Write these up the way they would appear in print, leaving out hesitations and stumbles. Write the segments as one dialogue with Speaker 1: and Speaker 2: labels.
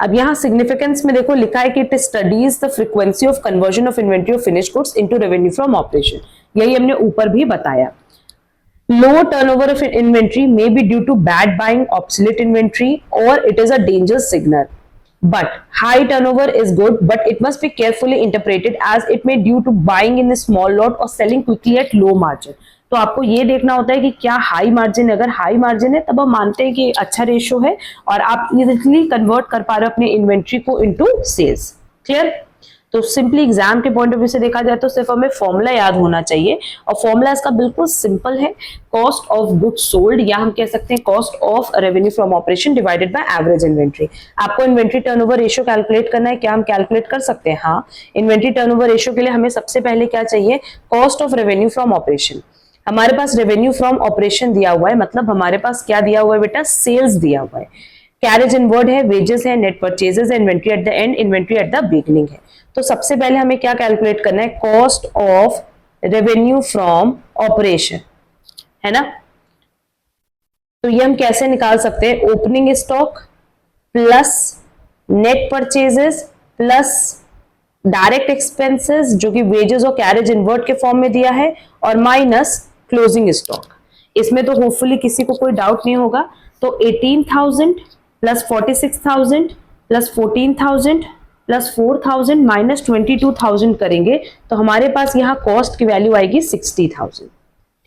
Speaker 1: अब यहाँ सिग्निफिकेंस में देखो लिखा है कि it studies the frequency of conversion of inventory of finish goods into revenue from operation, यही हमने ऊपर भी बताया। Low turnover of inventory may be due to bad buying, obsolete inventory, or it is a dangerous signal. But high turnover is good, but it must be carefully interpreted as it may due to buying in a small lot or selling quickly at low margin. तो आपको ये देखना होता है कि क्या high margin, अगर high margin है तब हम मानते हैं कि अच्छा रेशियो है और आप इजीली कन्वर्ट कर पा रहे हो अपने इन्वेंट्री को इनटू सेल्स। क्लियर? तो सिंपली एग्जाम के पॉइंट ऑफ व्यू से देखा जाए तो सिर्फ हमें फॉर्मूला याद होना चाहिए और फॉर्मूला इसका बिल्कुल सिंपल है, कॉस्ट ऑफ गुड्स सोल्ड या हम कह सकते हैं cost of revenue from operation divided by average inventory. आपको इन्वेंट्री टर्नओवर रेशियो कैलकुलेट करना है, क्या हम कैलकुलेट कर सकते हैं? हाँ, इन्वेंट्री टर्नओवर रेशियो के लिए हमें सबसे पहले क्या चाहिए? Cost of revenue from operation. हमारे पास रेवेन्यू फ्रॉम ऑपरेशन दिया हुआ है, मतलब हमारे पास क्या दिया हुआ है बेटा? सेल्स दिया हुआ है। कैरेज इनवर्ड है, वेजेस है, नेट परचेजेस है, inventory at the end, inventory at the beginning है। तो सबसे पहले हमें क्या कैलकुलेट करना है? Cost of revenue from operation, है ना? तो ये हम कैसे निकाल सकते हैं? Opening stock plus net purchases plus direct expenses जो कि वेजेस और कैरेज इनवर्ड के फॉर्म में दिया है और माइनस क्लोजिंग स्टॉक। इसमें तो होपफुली किसी को कोई डाउट नहीं होगा। तो 18,000 प्लस 46,000 प्लस 14,000 प्लस 4,000 माइनस 22,000 करेंगे तो हमारे पास यहाँ कॉस्ट की वैल्यू आएगी 60,000।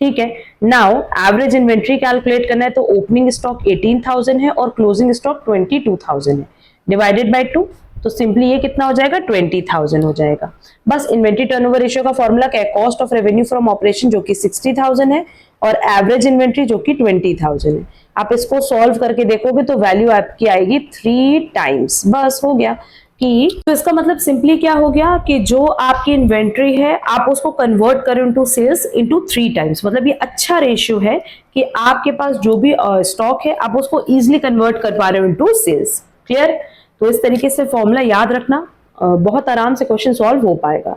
Speaker 1: ठीक है, नाउ एवरेज इन्वेंट्री कैलकुलेट करना है तो ओपनिंग स्टॉक 18,000 है और क्लोजिंग स्टॉक 22,000 है, डिवाइडेड बाय 2, तो सिंपली ये कितना हो जाएगा? 20,000 हो जाएगा। बस इन्वेंट्री टर्नओवर रेशियो का फॉर्मूला क्या है? Cost of revenue from operation जो कि 60,000 है और एवरेज इन्वेंट्री जो कि 20,000 है। आप इसको सॉल्व करके देखोगे तो वैल्यू आपकी आएगी 3 टाइम्स। बस हो गया कि तो इसका मतलब सिंपली क्या हो गया कि जो आपकी इन्वेंट्री है आप उसको कन्वर्ट करें इनटू सेल्स इनटू 3 टाइम्स। मतलब ये अच्छा रेशियो है कि आपके पास जो भी स्टॉक है आप उसको इजीली कन्वर्ट कर पा रहे हो इनटू सेल्स। क्लियर? तो इस तरीके से फॉर्मूला याद रखना, बहुत आराम से क्वेश्चन सॉल्व हो पाएगा।